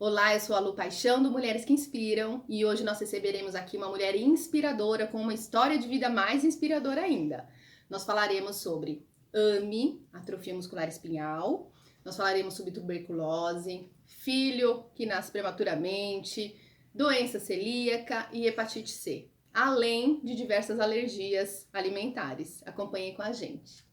Olá, eu sou a Lu Paixão do Mulheres que Inspiram e hoje nós receberemos aqui uma mulher inspiradora com uma história de vida mais inspiradora ainda. Nós falaremos sobre AME, atrofia muscular espinhal, nós falaremos sobre tuberculose, filho que nasce prematuramente, doença celíaca e hepatite C, além de diversas alergias alimentares. Acompanhem com a gente.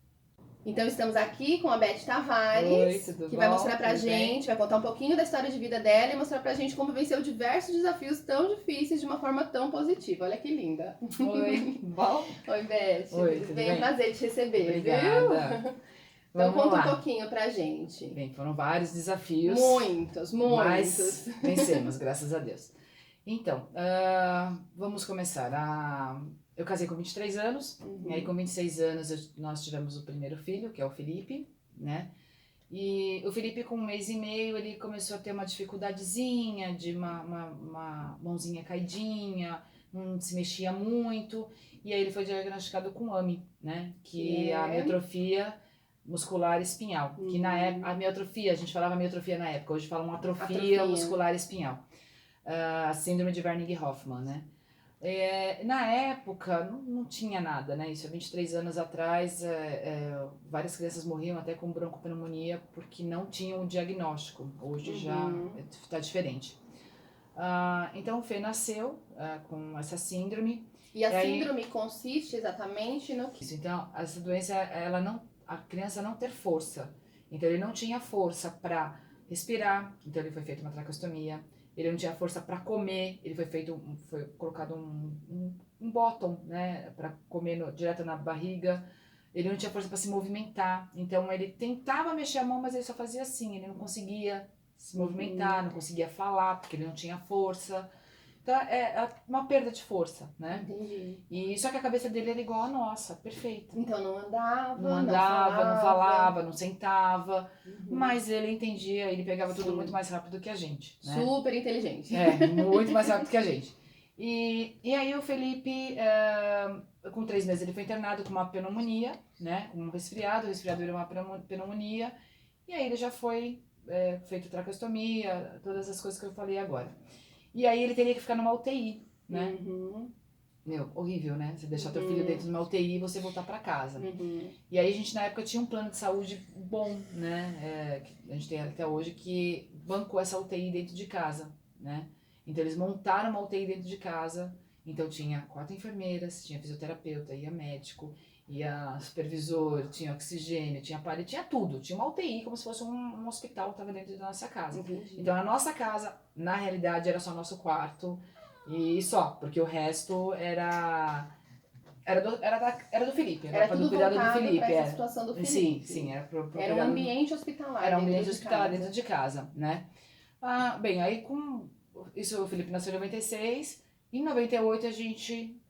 Então estamos aqui com a Beth Tavares, Oi, tudo que bom? vai mostrar pra Tudo bem? gente, vai contar um pouquinho da história de vida dela e mostrar pra gente como venceu diversos desafios tão difíceis de uma forma tão positiva. Olha que linda. Oi, bom? Oi, Beth. Oi, tudo bem? Prazer te receber, Obrigada. viu? Então Vamos conta lá. um pouquinho pra gente. Bem, foram vários desafios. Muitos. Mas vencemos, graças a Deus. Então, vamos começar. Eu casei com 23 anos, e aí com 26 anos nós tivemos o primeiro filho, que é o Felipe, né? E o Felipe, com 1 mês e meio, ele começou a ter uma dificuldadezinha, de uma mãozinha caidinha, não se mexia muito, e aí ele foi diagnosticado com AME, né? Que é a amiotrofia muscular espinhal. Que na época, a amiotrofia, a gente falava amiotrofia na época, hoje falam atrofia muscular espinhal. A síndrome de Wernicke-Hoffmann, né? Na época não tinha nada, né? Isso há 23 anos atrás, várias crianças morriam até com broncopneumonia porque não tinham o diagnóstico. Hoje já está diferente. Então o Fê nasceu com essa síndrome. E a síndrome consiste exatamente no que? Então, essa doença, a criança não ter força. Então ele não tinha força para respirar, então ele foi feita uma traqueostomia. Ele não tinha força para comer, ele foi colocado um bottom, né, para comer direto na barriga. Ele não tinha força para se movimentar, então ele tentava mexer a mão, mas ele só fazia assim, ele não conseguia se movimentar, não conseguia falar, porque ele não tinha força. Então é uma perda de força, né? Entendi. E só que a cabeça dele era igual à nossa, perfeita. Então não andava, não falava, não sentava, mas ele entendia, ele pegava tudo muito mais rápido que a gente, né? Super inteligente. Muito mais rápido que a gente. E aí o Felipe, com 3 meses, ele foi internado com uma pneumonia, né? Com um resfriado, o resfriado era uma pneumonia, e aí ele já foi feito traqueostomia, todas as coisas que eu falei agora. E aí ele teria que ficar numa UTI, né? Meu, horrível, né? Você deixar teu filho dentro de uma UTI e você voltar pra casa. E aí a gente na época tinha um plano de saúde bom, né? Que a gente tem até hoje, que bancou essa UTI dentro de casa, né? Então eles montaram uma UTI dentro de casa, então tinha 4 enfermeiras, tinha fisioterapeuta, ia médico, ia supervisor, tinha oxigênio, tinha aparelho, tinha tudo. Tinha uma UTI como se fosse um hospital que estava dentro da nossa casa. Então a nossa casa, na realidade, era só nosso quarto e só, porque o resto era do Felipe, era para tudo cuidado do voltado Felipe. Para essa situação do Felipe. Sim, era pro era um ambiente hospitalar. Era um ambiente hospitalar dentro de casa, né? Bem, aí com isso o Felipe nasceu em 96, em 98 a gente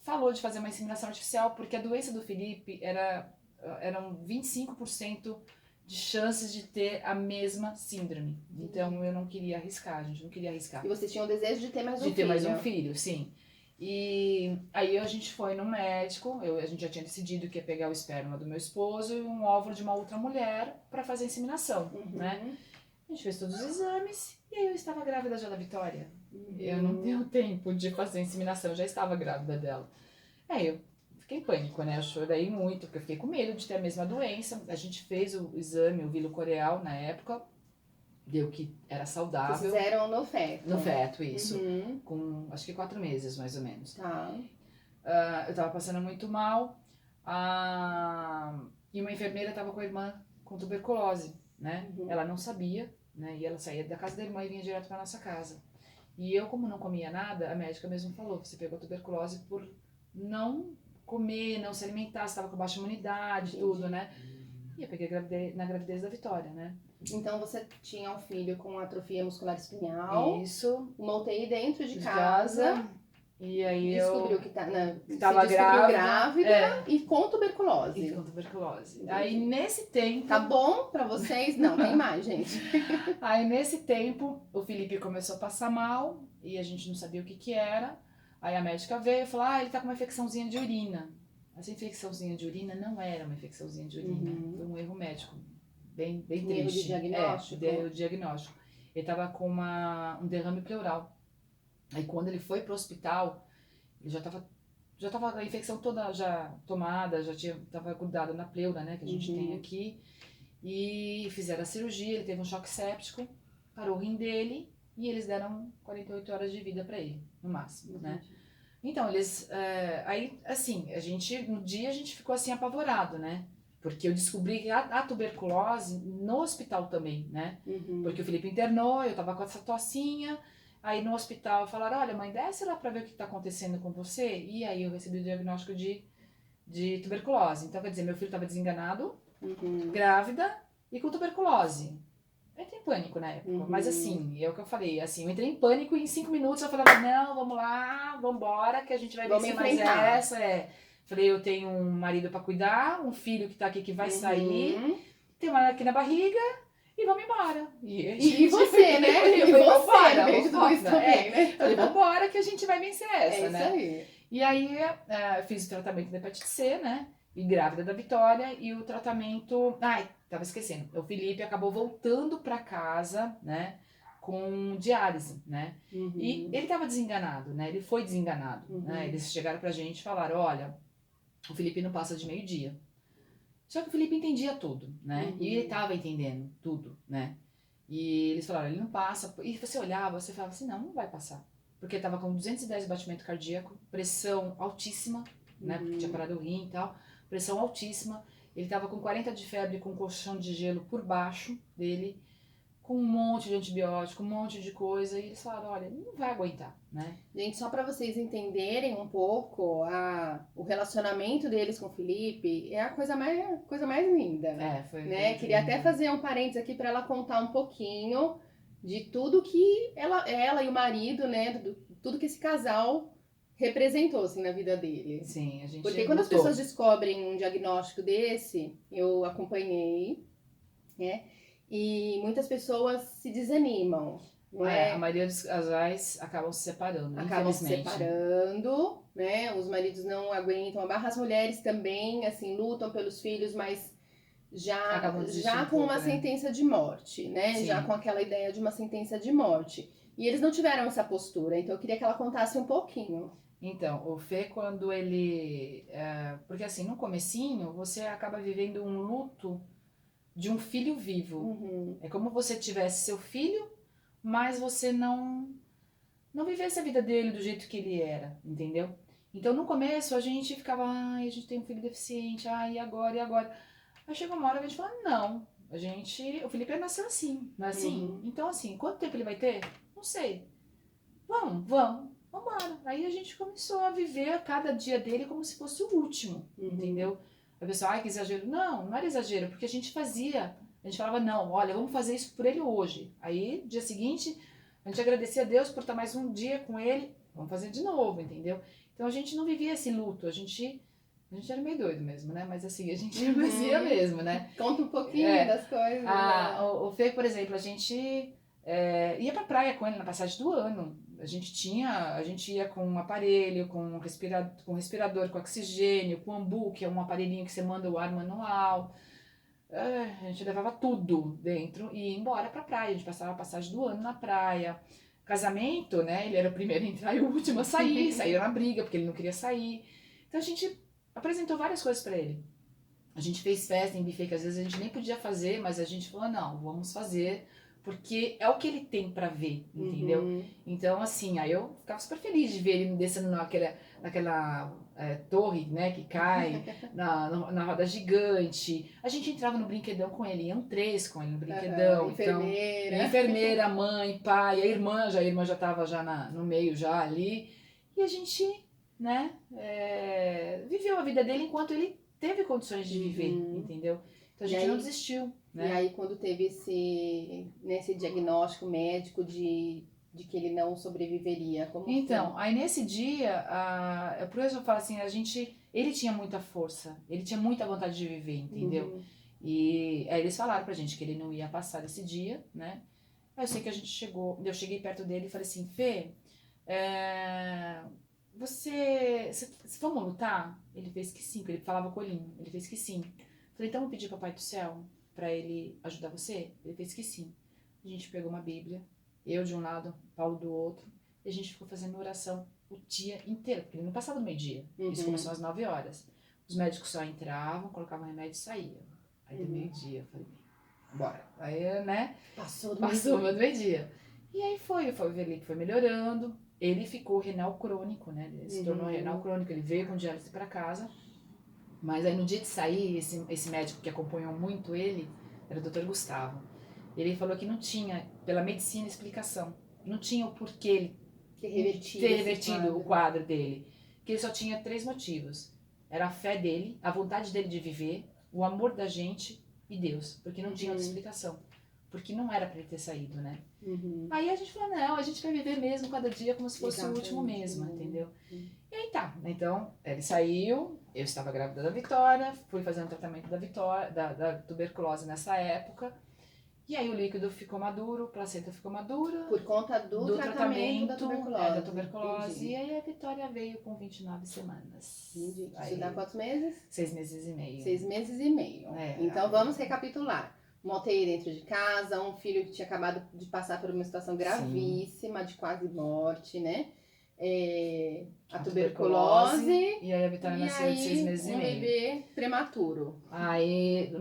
falou de fazer uma inseminação artificial, porque a doença do Felipe eram 25% de chances de ter a mesma síndrome. Então eu não queria arriscar, a gente não queria arriscar. E vocês tinham o desejo de ter mais um filho? De ter mais um filho, sim. E aí a gente foi no médico, a gente já tinha decidido que ia pegar o esperma do meu esposo e um óvulo de uma outra mulher para fazer a inseminação, né? A gente fez todos os exames e aí eu estava grávida já da Vitória. Eu não deu tempo de fazer a inseminação, eu já estava grávida dela. Aí eu fiquei em pânico, né? Eu chorei muito, porque eu fiquei com medo de ter a mesma doença. A gente fez o exame, o Vilo Coreal na época, deu que era saudável. Vocês fizeram no feto? No feto, isso. Com acho que 4 meses, mais ou menos. Tá. Eu tava passando muito mal e uma enfermeira tava com a irmã com tuberculose, né? Ela não sabia, né? E ela saía da casa da irmã e vinha direto pra nossa casa. E eu, como não comia nada, a médica mesmo falou, você pegou tuberculose por não comer, não se alimentar, você tava com baixa imunidade, tudo, né? E eu peguei na gravidez da Vitória, né? Então você tinha um filho com atrofia muscular espinhal. Isso. Uma UTI dentro de casa. E aí descobriu que estava grávida e com tuberculose. E com tuberculose. Aí nesse tempo... Tá bom pra vocês? Não, tem mais, gente. Aí nesse tempo o Felipe começou a passar mal e a gente não sabia o que era. Aí a médica veio e falou, ele tá com uma infecçãozinha de urina. Essa infecçãozinha de urina não era uma infecçãozinha de urina. Foi um erro médico. Bem triste. Erro de diagnóstico. Erro de diagnóstico. ele tava com um derrame pleural. Aí quando ele foi pro hospital, ele já tava a infecção toda já tomada, tava grudada na pleura, né, que a gente tem aqui. E fizeram a cirurgia, ele teve um choque séptico, parou o rim dele e eles deram 48 horas de vida para ele, no máximo, né? Então, aí, assim, no dia a gente ficou assim apavorado, né? Porque eu descobri a tuberculose no hospital também, né? Porque o Felipe internou, eu tava com essa tossinha, aí no hospital falaram, olha mãe, desce lá pra ver o que tá acontecendo com você. E aí eu recebi o diagnóstico de tuberculose. Então, quer dizer, meu filho tava desenganado, grávida e com tuberculose. Eu entrei em pânico na época, mas assim, é o que eu falei, assim, eu entrei em pânico e em 5 minutos eu falava, não, vamos lá, vambora, que a gente vai vencer mais essa, Falei, eu tenho um marido pra cuidar, um filho que tá aqui que vai sair, tem uma aqui na barriga e vamos embora. E você, né? Eu falei, vambora, né? Falei, vambora que a gente vai vencer essa, né? Isso aí. E aí, eu fiz o tratamento da hepatite C, né? E grávida da Vitória, e o tratamento... Ai, tava esquecendo. O Felipe acabou voltando pra casa, né? Com diálise, né? E ele tava desenganado, né? Ele foi desenganado, né? Eles chegaram pra gente e falaram, olha, o Felipe não passa de meio-dia. Só que o Felipe entendia tudo, né? E ele tava entendendo tudo, né? E eles falaram, ele não passa. E você olhava, você falava assim, não vai passar. Porque ele tava com 210 batimento cardíaco, pressão altíssima, né? Porque tinha parado o rim e tal. Pressão altíssima. Ele tava com 40 de febre, com um colchão de gelo por baixo dele, com um monte de antibiótico, um monte de coisa. E eles falaram, olha, ele não vai aguentar, né? Gente, só para vocês entenderem um pouco, o relacionamento deles com o Felipe é a coisa mais linda. Foi. Né? Queria até fazer um parênteses aqui para ela contar um pouquinho de tudo que ela e o marido, né? Tudo que esse casal representou assim, na vida dele. Sim, a gente Porque quando as pessoas descobrem um diagnóstico desse, eu acompanhei, né? E muitas pessoas se desanimam. Não é? A maioria dos casais acabam se separando, Acabam se infelizmente. separando, né? Os maridos não aguentam a barra, as mulheres também, assim, lutam pelos filhos, mas já com uma sentença de morte, né? Sim. Já com aquela ideia de uma sentença de morte. E eles não tiveram essa postura, então eu queria que ela contasse um pouquinho. Então, o Fê, quando ele... porque assim, no comecinho, você acaba vivendo um luto de um filho vivo. É como você tivesse seu filho, mas você não vivesse a vida dele do jeito que ele era, entendeu? Então, no começo, a gente ficava, ai, a gente tem um filho deficiente, ai, e agora, e agora? Aí chegou uma hora que a gente falou, não, o Felipe nasceu assim, não é assim? Então, assim, quanto tempo ele vai ter? Não sei. Vambora. Aí a gente começou a viver cada dia dele como se fosse o último, entendeu? A pessoa, ai, que exagero. Não era exagero, porque a gente falava, não, olha, vamos fazer isso por ele hoje. Aí, dia seguinte, a gente agradecia a Deus por estar mais um dia com ele, vamos fazer de novo, entendeu? Então a gente não vivia esse luto, a gente era meio doido mesmo, né? Mas assim, a gente fazia mesmo, né? Conta um pouquinho das coisas. O Fê, por exemplo, a gente ia pra praia com ele na passagem do ano. A gente ia com um aparelho, com respirador, com oxigênio, com ambu, que é um aparelhinho que você manda o ar manual. A gente levava tudo dentro e ia embora pra praia. A gente passava a passagem do ano na praia. Casamento, né? Ele era o primeiro a entrar e o último a sair. Saiu na briga, porque ele não queria sair. Então a gente apresentou várias coisas pra ele. A gente fez festa em buffet, que às vezes a gente nem podia fazer, mas a gente falou, não, vamos fazer, porque é o que ele tem pra ver, entendeu? Então, assim, aí eu ficava super feliz de ver ele descendo naquela torre, né, que cai, na roda gigante. A gente entrava no brinquedão com ele, iam 3 com ele no brinquedão. Enfermeira, mãe, pai, a irmã já tava já no meio já ali. E a gente, né, viveu a vida dele enquanto ele teve condições de viver, entendeu? Então a gente não desistiu, né? E aí quando teve esse diagnóstico médico de que ele não sobreviveria, como então, aí nesse dia, por isso eu falo assim, ele tinha muita força, ele tinha muita vontade de viver, entendeu? E aí eles falaram pra gente que ele não ia passar esse dia, né? Aí eu sei que a gente eu cheguei perto dele e falei assim, Fê, vamos lutar? Ele fez que sim, porque ele falava colinho, ele fez que sim. Falei, então vou pedir pro Papai do Céu pra ele ajudar você? Ele fez que sim. a gente pegou uma Bíblia, eu de um lado, Paulo do outro, e a gente ficou fazendo oração o dia inteiro, porque ele não passava do meio-dia. Isso começou às 9 horas. Os médicos só entravam, colocavam remédio e saíam. Aí do meio-dia, eu falei, bora. Aí, né? Passou do meio-dia. E aí o Felipe foi melhorando. Ele ficou renal crônico, né? Ele se tornou renal crônico. Ele veio com diálise pra casa. Mas aí no dia de sair, esse médico que acompanhou muito ele, era o Dr. Gustavo. Ele falou que não tinha, pela medicina, explicação. Não tinha o porquê ele ter revertido o quadro dele. Que ele só tinha 3 motivos. Era a fé dele, a vontade dele de viver, o amor da gente e Deus. Porque não tinha outra explicação. Porque não era pra ele ter saído, né? Aí a gente falou, não, a gente vai viver mesmo cada dia como se fosse o último mesmo, entendeu? E aí tá, então ele saiu, eu estava grávida da Vitória, fui fazendo tratamento da Vitória, da tuberculose nessa época. E aí o líquido ficou maduro, a placenta ficou madura. Por conta do tratamento da tuberculose. Da tuberculose. E aí a Vitória veio com 29 semanas. Entendi. Aí, Isso dá quantos meses? 6 meses e meio. 6 meses e meio. Então vamos recapitular. Uma UTI dentro de casa, um filho que tinha acabado de passar por uma situação gravíssima, de quase morte, né? A tuberculose. E aí a Vitória nasceu de 6 meses e meio. Um bebê prematuro. Aí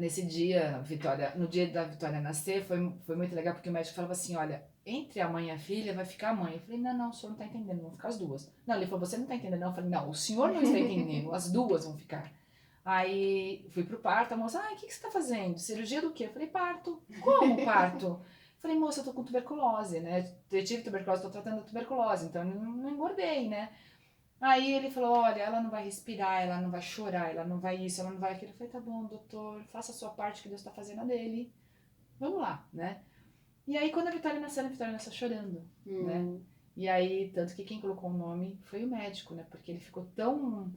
nesse dia, no dia da Vitória nascer, foi muito legal, porque o médico falava assim, olha, entre a mãe e a filha vai ficar a mãe. Eu falei, não, o senhor não tá entendendo, vão ficar as duas. Não, ele falou, você não tá entendendo não? Eu falei, não, o senhor não está entendendo, as duas vão ficar. Aí fui pro parto, a moça, o que você tá fazendo? Cirurgia do quê? Eu falei, parto. Como parto? Falei, moça, eu tô com tuberculose, né? Eu tive tuberculose, tô tratando a tuberculose, então eu não engordei, né? Aí ele falou, olha, ela não vai respirar, ela não vai chorar, ela não vai isso, ela não vai aquilo. Eu falei, tá bom, doutor, faça a sua parte que Deus tá fazendo a dele. Vamos lá, né? E aí quando a Vitória nasceu chorando, né? E aí, tanto que quem colocou o nome foi o médico, né? Porque ele ficou tão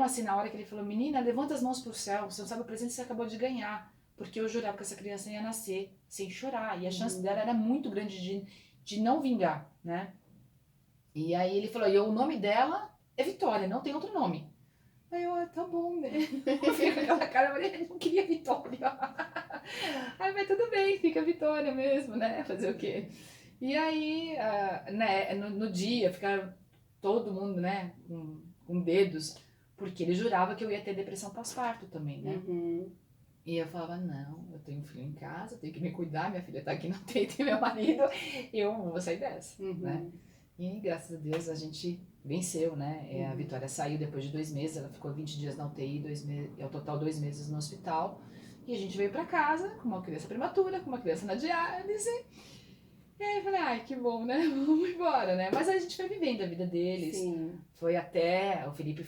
assim, na hora que ele falou, menina, levanta as mãos pro céu, você não sabe o presente que você acabou de ganhar. Porque eu jurava que essa criança ia nascer sem chorar. E a chance dela era muito grande de não vingar, né? E aí ele falou, e o nome dela é Vitória, não tem outro nome. Aí eu, tá bom, né? Eu fiquei com aquela cara, eu falei, eu não queria Vitória. Aí, mas tudo bem, fica Vitória mesmo, né? Fazer o quê? E aí, né, no dia, ficaram todo mundo, né, com dedos, porque ele jurava que eu ia ter depressão pós-parto também, né? E eu falava, não, eu tenho um filho em casa, eu tenho que me cuidar, minha filha tá aqui na UTI, tem meu marido, eu vou sair dessa, né? E graças a Deus a gente venceu, né? A Vitória saiu depois de 2 meses, ela ficou 20 dias na UTI, ao total 2 meses no hospital. E a gente veio pra casa com uma criança prematura, com uma criança na diálise. E aí eu falei, ai, que bom, né? Vamos embora, né? Mas a gente foi vivendo a vida deles. Sim. O Felipe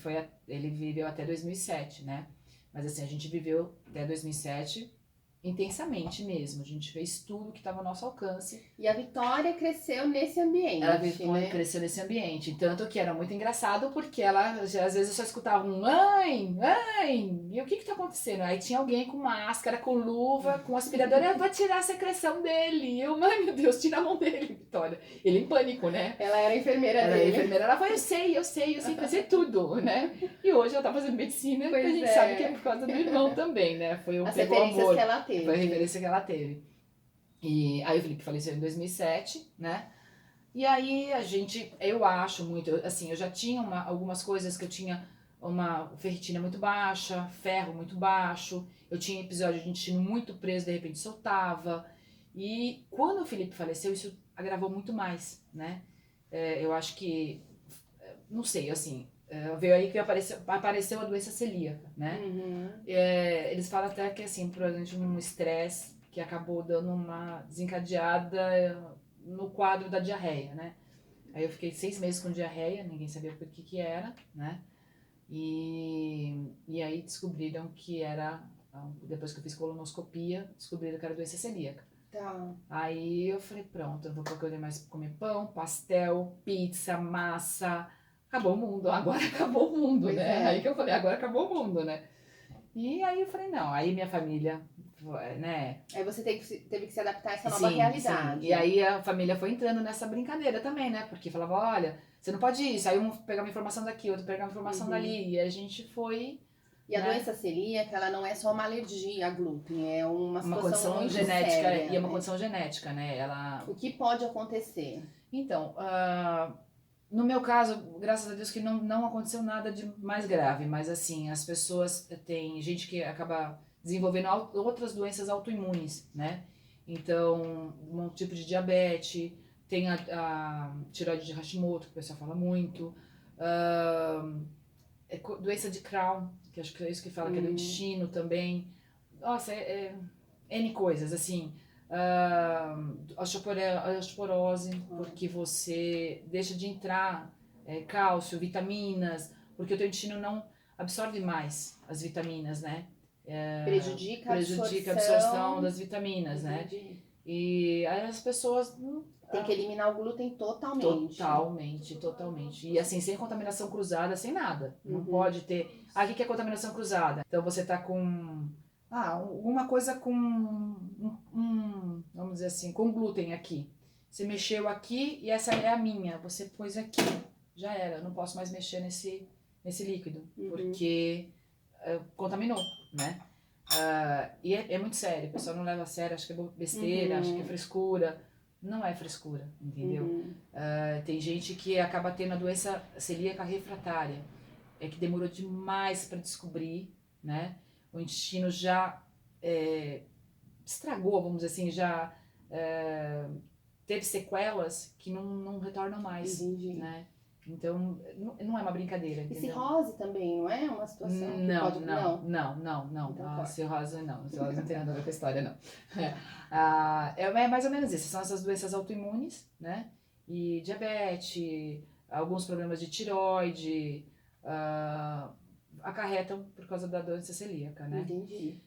ele viveu até 2007, né? Mas assim, a gente viveu até 2007 intensamente mesmo. A gente fez tudo que estava ao nosso alcance. E a Vitória cresceu nesse ambiente, né? Cresceu nesse ambiente. Tanto que era muito engraçado, porque ela, às vezes, eu só escutava um mãe, e o que tá acontecendo? Aí tinha alguém com máscara, com luva, com aspirador, vai tirar a secreção dele. E eu, ai meu Deus, tira a mão dele, Vitória. Ele em pânico, né? Ela era a enfermeira dele. Ela falou, eu sei fazer tudo, né? E hoje ela tá fazendo medicina, pois a gente sabe que é por causa do irmão também, né? Foi as referências que ela teve. Foi a referência que ela teve. E aí o Felipe faleceu em 2007, né? E aí eu acho muito, assim, eu já tinha algumas coisas que eu tinha uma ferritina muito baixa, ferro muito baixo, eu tinha episódio de intestino muito preso, de repente soltava. E quando o Felipe faleceu, isso agravou muito mais, né? Eu acho que, não sei, assim, veio aí que apareceu a doença celíaca, né? Eles falam até que, assim, provavelmente um estresse que acabou dando uma desencadeada no quadro da diarreia, né? Aí eu fiquei 6 meses com diarreia, ninguém sabia por que era, né? E aí descobriram que era, depois que eu fiz colonoscopia, descobriram que era doença celíaca. Tá. Aí eu falei, pronto, eu vou poder mais comer pão, pastel, pizza, massa. Acabou o mundo, agora acabou o mundo, né? Aí que eu falei, agora acabou o mundo, né? E aí eu falei, não, aí minha família, né? Aí você teve que se adaptar a essa nova realidade. Sim. E aí a família foi entrando nessa brincadeira também, né? Porque falava, olha, você não pode ir, aí um pegava uma informação daqui, outro pegava uma informação dali. E a gente foi E a né? doença celíaca, ela não é só uma alergia a glúten, é uma situação condição muito genética, séria, e é uma né? condição genética, né? O que pode acontecer? Então, no meu caso, graças a Deus que não aconteceu nada de mais grave, mas assim, as pessoas, tem gente que acaba desenvolvendo outras doenças autoimunes, né? Então, um tipo de diabetes, tem a tireoide de Hashimoto, que o pessoal fala muito, doença de Crohn, que acho que é isso que fala, que é do intestino também. Nossa, N coisas, assim, osteoporose, porque você deixa de entrar cálcio, vitaminas, porque o teu intestino não absorve mais as vitaminas, né? Prejudica a absorção das vitaminas, né? E aí as pessoas tem que eliminar o glúten totalmente. Totalmente. E assim, sem contaminação cruzada, sem nada. Não pode ter. Ah, o que é contaminação cruzada? Então você tá com alguma coisa com vamos dizer assim, com glúten aqui. Você mexeu aqui e essa é a minha. Você pôs aqui. Já era, eu não posso mais mexer nesse líquido, porque contaminou, né? E é muito sério, o pessoal não leva a sério, acha que é besteira, acha que é frescura. Não é frescura, entendeu? Tem gente que acaba tendo a doença celíaca refratária, que demorou demais para descobrir, né? O intestino já estragou, vamos dizer assim, já teve sequelas que não retornam mais, né? Então, não é uma brincadeira, entendeu? E cirrose também, não é uma situação que não, pode... Não. Então, A cirrose não. A cirrose não tem nada a ver com a história, não. É mais ou menos isso. São essas doenças autoimunes, né? E diabetes, alguns problemas de tireoide, acarretam por causa da doença celíaca, né? Entendi.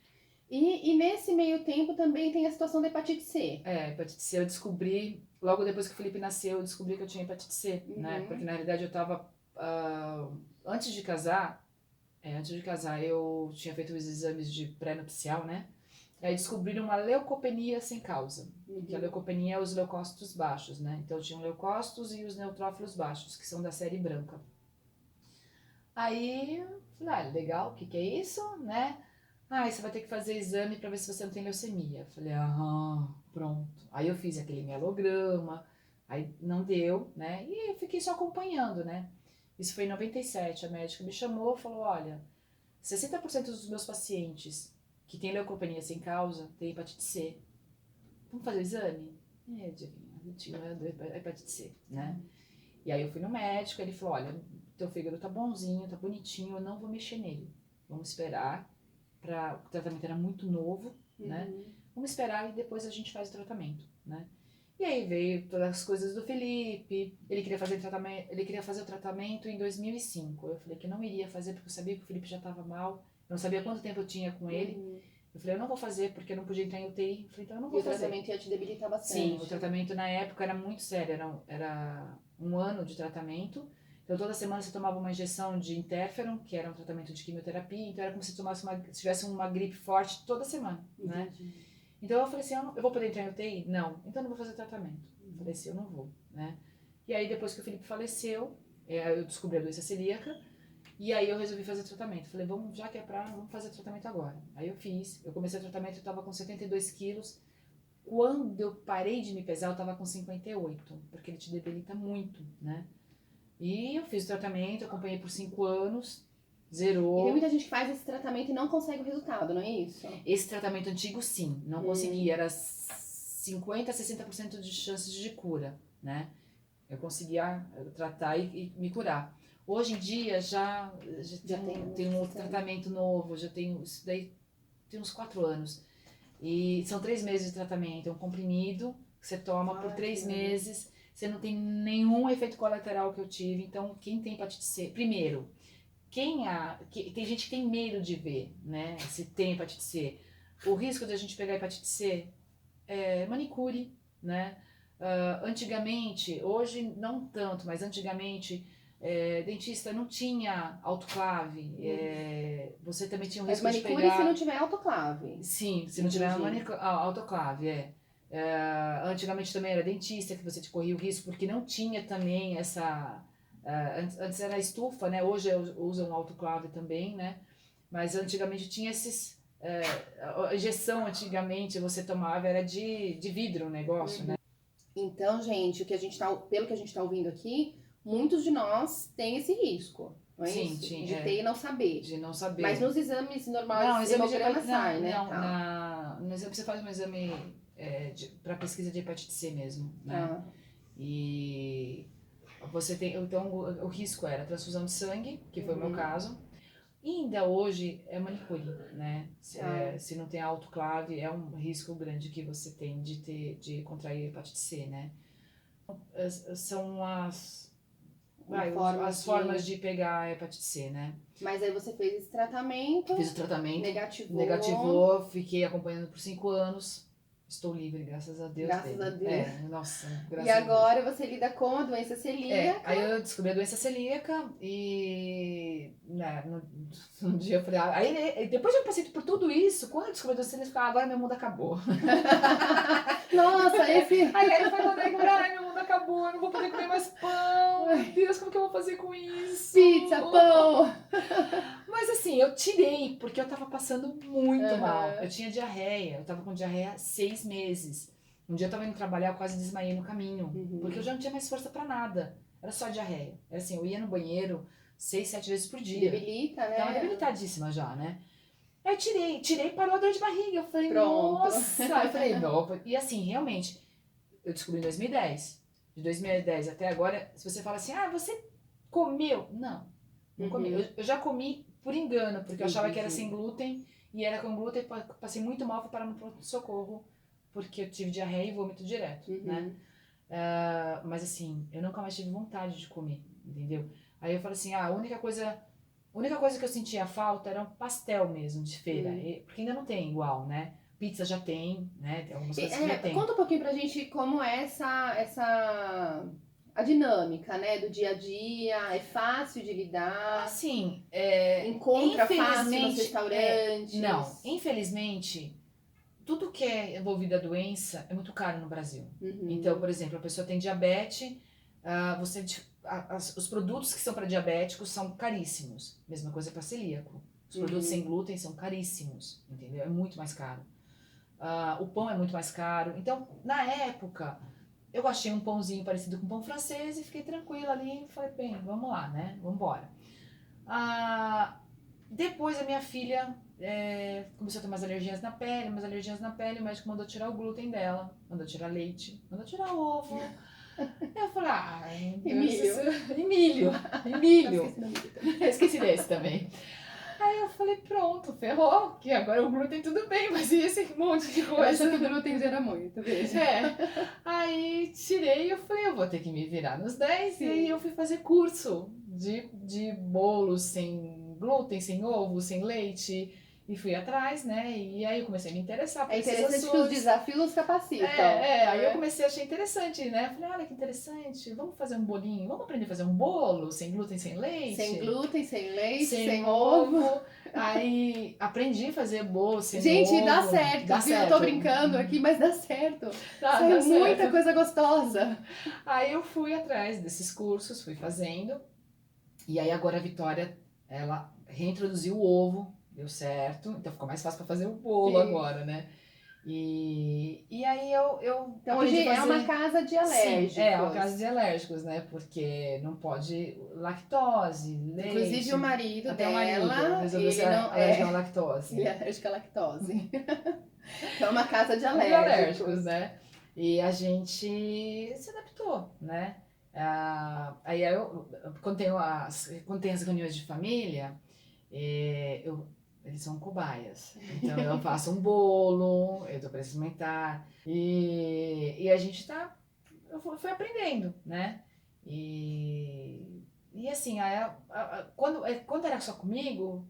E nesse meio tempo também tem a situação da hepatite C. Hepatite C eu descobri, logo depois que o Felipe nasceu, eu descobri que eu tinha hepatite C, né? Porque na realidade eu tava, antes de casar, eu tinha feito os exames de pré-nupcial, né? Aí descobriram uma leucopenia sem causa. Que a leucopenia é os leucócitos baixos, né? Então tinham leucócitos e os neutrófilos baixos, que são da série branca. Aí, falei, legal, o que é isso, né? Você vai ter que fazer exame pra ver se você não tem leucemia. Falei, pronto. Aí eu fiz aquele mielograma, aí não deu, né? E eu fiquei só acompanhando, né? Isso foi em 97, a médica me chamou e falou, olha, 60% dos meus pacientes que têm leucopenia sem causa têm hepatite C. Vamos fazer o exame? Adivinha, eu tinha a hepatite C, né? E aí eu fui no médico, ele falou, olha, teu fígado tá bonzinho, tá bonitinho, eu não vou mexer nele. Vamos esperar, o tratamento era muito novo, né? Vamos esperar e depois a gente faz o tratamento, né? E aí veio todas as coisas do Felipe, ele queria fazer o tratamento em 2005. Eu falei que não iria fazer porque eu sabia que o Felipe já estava mal, eu não sabia quanto tempo eu tinha com ele. Eu falei, eu não vou fazer porque eu não podia entrar em UTI. Eu falei, então eu não vou fazer. E o tratamento ia te debilitar bastante. Sim, o tratamento na época era muito sério, era 1 ano de tratamento. Então toda semana você tomava uma injeção de interferon, que era um tratamento de quimioterapia, então era como se tivesse uma gripe forte toda semana, né? Então eu falei assim, eu vou poder entrar em UTI? Não, então eu não vou fazer tratamento. Eu falei assim, eu não vou, né? E aí depois que o Felipe faleceu, eu descobri a doença celíaca, e aí eu resolvi fazer tratamento. Falei, já que é vamos fazer tratamento agora. Aí eu comecei o tratamento, eu tava com 72 quilos. Quando eu parei de me pesar, eu tava com 58, porque ele te debilita muito, né? E eu fiz o tratamento, acompanhei por 5 anos, zerou. E tem muita gente que faz esse tratamento e não consegue o resultado, não é isso? Esse tratamento antigo, sim, não consegui, era 50% a 60% de chances de cura, né? Eu conseguia tratar e me curar. Hoje em dia já tem um outro tratamento novo, já tem isso daí, tem uns 4 anos. E são 3 meses de tratamento, é um comprimido que você toma por 3 meses, você não tem nenhum efeito colateral que eu tive. Então, quem tem hepatite C, primeiro, tem gente que tem medo de ver, né, se tem hepatite C. O risco de a gente pegar hepatite C é manicure, né? Antigamente, hoje não tanto, mas antigamente, dentista não tinha autoclave, você também tinha o risco de pegar... Mas manicure se não tiver autoclave. Sim, se não tiver autoclave, antigamente também era dentista que você te corria o risco, porque não tinha também essa... antes era estufa, né? Hoje usam autoclave também, né? Mas antigamente tinha esses... a injeção antigamente você tomava era de vidro o negócio, né? Então, gente, pelo que a gente tá ouvindo aqui, muitos de nós têm esse risco, não é Sim, isso? tinha, De ter e não saber. de não saber. Mas nos exames normais, Não, exame de hemograma hepatite, sai, né? não, Tá. no exame você faz um exame para pesquisa de hepatite C mesmo, né? Tá. E você tem, então o risco era transfusão de sangue, que foi o meu caso. E ainda hoje é manicure, né? Se não tem autoclave, é um risco grande que você tem de contrair hepatite C, né? São as formas de pegar a hepatite C, né? Mas aí você fez esse tratamento. Fiz o tratamento, negativou, fiquei acompanhando por 5 anos. Estou livre, graças a Deus. Graças a Deus. Nossa, graças E a Deus. agora você lida com a doença celíaca. Aí eu descobri a doença celíaca e né, no dia eu falei, aí depois eu passei por tudo isso, quando eu descobri a doença celíaca, eu falei, agora meu mundo acabou. Nossa, esse... Aí foi quando eu falei, ai, meu mundo acabou, eu não vou poder comer mais pão, meu Deus, como que eu vou fazer com isso? Pizza, pão! Mas assim, eu tirei, porque eu tava passando muito mal. Eu tinha diarreia, eu tava com diarreia há 6 meses. Um dia eu tava indo trabalhar, eu quase desmaiei no caminho, porque eu já não tinha mais força pra nada. Era só diarreia. Era assim, eu ia no banheiro 6, 7 vezes por dia. Debilita, né? Tava debilitadíssima já, né? Aí eu tirei e parou a dor de barriga. Eu falei, Pronto. nossa! Eu falei, não. E assim, realmente, eu descobri em 2010. De 2010 até agora, se você fala assim, você comeu? Não comi. Eu já comi por engano, porque eu achava que era sem glúten, e era com glúten, passei muito mal, fui parar no pronto-socorro, porque eu tive diarreia e vômito direto, né? Mas assim, eu nunca mais tive vontade de comer, entendeu? Aí eu falei assim, a única coisa que eu sentia falta era um pastel mesmo, de feira, porque ainda não tem igual, né? Pizza já tem, né? Tem algumas coisas que já tem. Conta um pouquinho pra gente como é a dinâmica, né, do dia a dia, é fácil de lidar? Assim, encontra fácil nos restaurantes? Não, infelizmente, tudo que é envolvido a doença é muito caro no Brasil. Então, por exemplo, a pessoa tem diabetes, os produtos que são para diabéticos são caríssimos. Mesma coisa para celíaco. Os produtos sem glúten são caríssimos, entendeu? É muito mais caro. O pão é muito mais caro. Então, na época, eu achei um pãozinho parecido com pão francês e fiquei tranquila ali. Falei, bem, vamos lá, né? Vamos embora. Depois a minha filha começou a ter umas alergias na pele, o médico mandou tirar o glúten dela, mandou tirar leite, mandou tirar ovo. Eu falei, milho. Esqueci desse também. Aí eu falei, pronto, ferrou, que agora o glúten tudo bem, mas e esse monte de coisa? Eu acho que o glúten gera muito, veja. Aí tirei e eu falei, eu vou ter que me virar nos 10, e aí eu fui fazer curso de bolos sem glúten, sem ovo, sem leite, e fui atrás, né? E aí eu comecei a me interessar por esses assuntos. É interessante que os desafios capacitam. Aí eu comecei a achar interessante, né? Falei, olha que interessante, vamos fazer um bolinho, vamos aprender a fazer um bolo sem glúten, sem leite? Sem glúten, sem leite, sem ovo. Aí aprendi a fazer bolo sem ovo. Gente, dá certo, viu? Eu tô brincando aqui, mas dá certo. Sai muita coisa gostosa. Aí eu fui atrás desses cursos, fui fazendo. E aí agora a Vitória, ela reintroduziu o ovo, deu certo. Então ficou mais fácil para fazer o bolo agora, né? E aí eu então hoje é uma casa de alérgicos. Sim, é uma casa de alérgicos, né? Porque não pode lactose, leite. Inclusive o marido dela, resolveu ser alérgico à lactose. Ele é alérgico à lactose. Então é uma casa de alérgicos, né? E a gente se adaptou, né? Aí quando tem as reuniões de família, eles são cobaias. Então eu faço um bolo, eu dou para experimentar. E a gente eu fui aprendendo, né? E assim, quando era só comigo,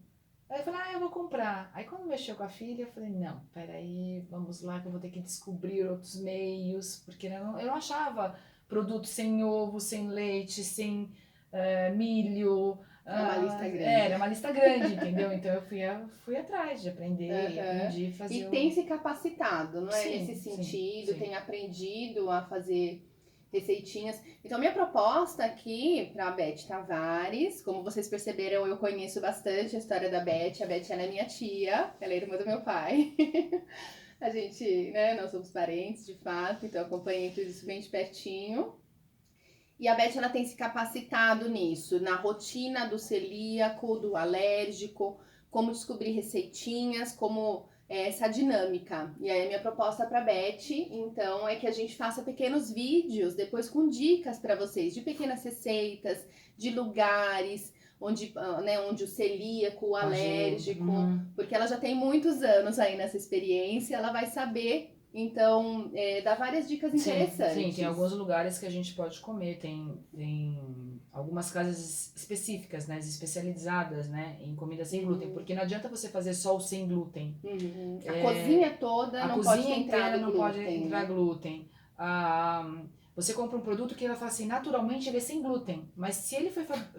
aí eu falei, eu vou comprar. Aí quando mexeu com a filha, eu falei, não, peraí, vamos lá que eu vou ter que descobrir outros meios, porque eu não achava produto sem ovo, sem leite, sem milho. Uma lista grande. Era uma lista grande, entendeu? Então eu fui atrás de aprender, aprendi a fazer. E tem se capacitado, não é? Sim, Nesse sentido, sim. tem aprendido a fazer receitinhas. Então, minha proposta aqui para a Beth Tavares, como vocês perceberam, eu conheço bastante a história da Beth. A Beth, ela é minha tia, ela é irmã do meu pai. A gente, né, nós somos parentes, de fato, então eu acompanhei tudo isso bem de pertinho. E a Beth, ela tem se capacitado nisso, na rotina do celíaco, do alérgico, como descobrir receitinhas, como essa dinâmica. E aí a minha proposta para a Beth, então, é que a gente faça pequenos vídeos, depois com dicas para vocês, de pequenas receitas, de lugares, onde o celíaco, o alérgico, porque ela já tem muitos anos aí nessa experiência, ela vai saber. Então, dá várias dicas interessantes. Sim, tem alguns lugares que a gente pode comer, tem algumas casas específicas, né, especializadas, né, em comida sem glúten, porque não adianta você fazer só o sem glúten. A cozinha toda não pode entrar não pode entrar glúten. Você compra um produto que ela fala assim, naturalmente ele é sem glúten, mas se ele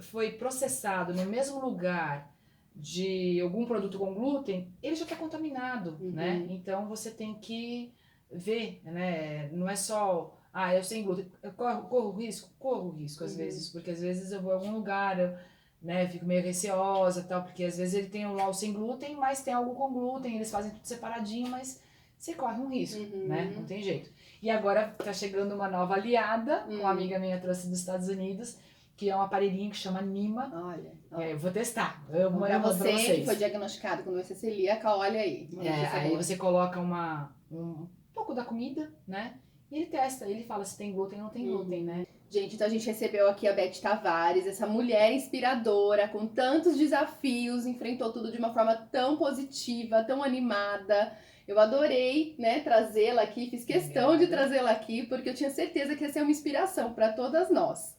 foi processado no mesmo lugar de algum produto com glúten, ele já está contaminado, né? Então você tem que ver, né? Não é só, eu sem glúten, eu corro risco às vezes, porque às vezes eu vou a algum lugar, né, fico meio receosa, tal, porque às vezes ele tem lá o sem glúten, mas tem algo com glúten, eles fazem tudo separadinho, mas você corre um risco, né? Não tem jeito. E agora tá chegando uma nova aliada, uma amiga minha trouxe dos Estados Unidos, que é um aparelhinho que chama Nima. Olha. Eu vou testar. Pra você que foi diagnosticado com doença celíaca, olha aí. Aí você coloca um pouco da comida, né? E ele testa, ele fala se tem glúten ou não tem glúten, né? Gente, então a gente recebeu aqui a Beth Tavares, essa mulher inspiradora, com tantos desafios, enfrentou tudo de uma forma tão positiva, tão animada. Eu adorei, né, trazê-la aqui, fiz questão de trazê-la aqui, porque eu tinha certeza que ia ser uma inspiração para todas nós.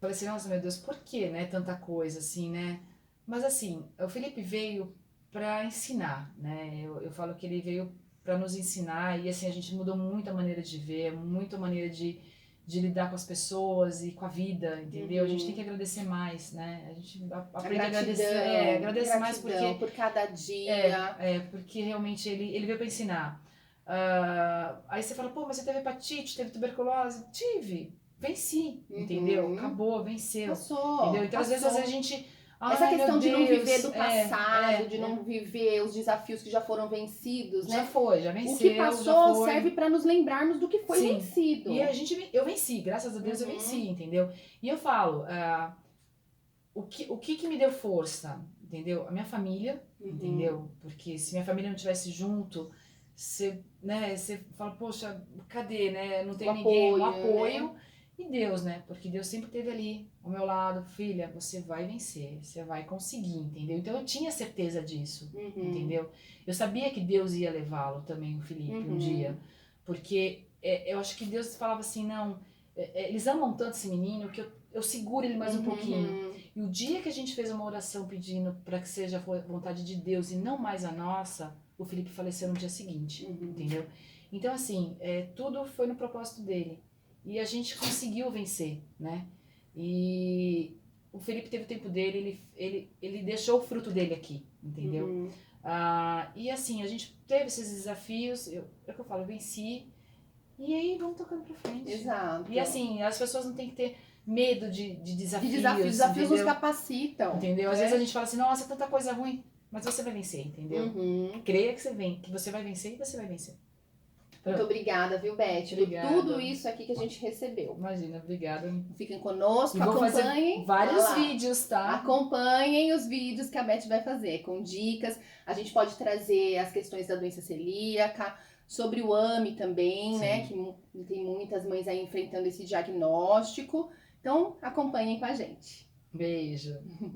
Falei assim, nossa, meu Deus, por que, né, tanta coisa assim, né? Mas assim, o Felipe veio para ensinar, né? Eu falo que ele veio para nos ensinar e assim, a gente mudou muito a maneira de ver, muito a maneira de lidar com as pessoas e com a vida, entendeu? A gente tem que agradecer mais, né? A gente aprende a agradecer, agradece mais porque por cada dia. Porque realmente ele veio para ensinar. Aí você fala, pô, mas você teve hepatite, teve tuberculose? Tive, venci, entendeu? Acabou, venceu. Passou, entendeu? Então, passou. às vezes a gente... Essa questão de não viver do passado, de não viver os desafios que já foram vencidos, né? Já venceu. O que passou serve para nos lembrarmos do que foi vencido. E eu venci, graças a Deus eu venci, entendeu? E eu falo, o que me deu força, entendeu? A minha família, entendeu? Porque se minha família não estivesse junto, você fala, poxa, cadê, né? Não tem ninguém, um apoio. Né? E Deus, né? Porque Deus sempre esteve ali, ao meu lado, filha, você vai vencer, você vai conseguir, entendeu? Então eu tinha certeza disso, entendeu? Eu sabia que Deus ia levá-lo também, o Felipe, um dia. Porque eu acho que Deus falava assim, não, eles amam tanto esse menino que eu seguro ele mais um pouquinho. E o dia que a gente fez uma oração pedindo para que seja a vontade de Deus e não mais a nossa, o Felipe faleceu no dia seguinte, entendeu? Então assim, tudo foi no propósito dele. E a gente conseguiu vencer, né? E o Felipe teve o tempo dele, ele deixou o fruto dele aqui, entendeu? E assim, a gente teve esses desafios, é o que eu falo, eu venci, e aí vamos tocando pra frente. Exato. E assim, as pessoas não têm que ter medo de desafios. Desafios nos capacitam. Entendeu? Às vezes a gente fala assim, nossa, tanta coisa ruim, mas você vai vencer, entendeu? Creia que você vai vencer e você vai vencer. Muito obrigada, viu, Beth? Por tudo isso aqui que a gente recebeu. Imagina, obrigada. Fiquem conosco, e vou acompanhem. Fazer vários vídeos, tá? Acompanhem os vídeos que a Beth vai fazer, com dicas. A gente pode trazer as questões da doença celíaca, sobre o AME também, né? Que tem muitas mães aí enfrentando esse diagnóstico. Então, acompanhem com a gente. Beijo.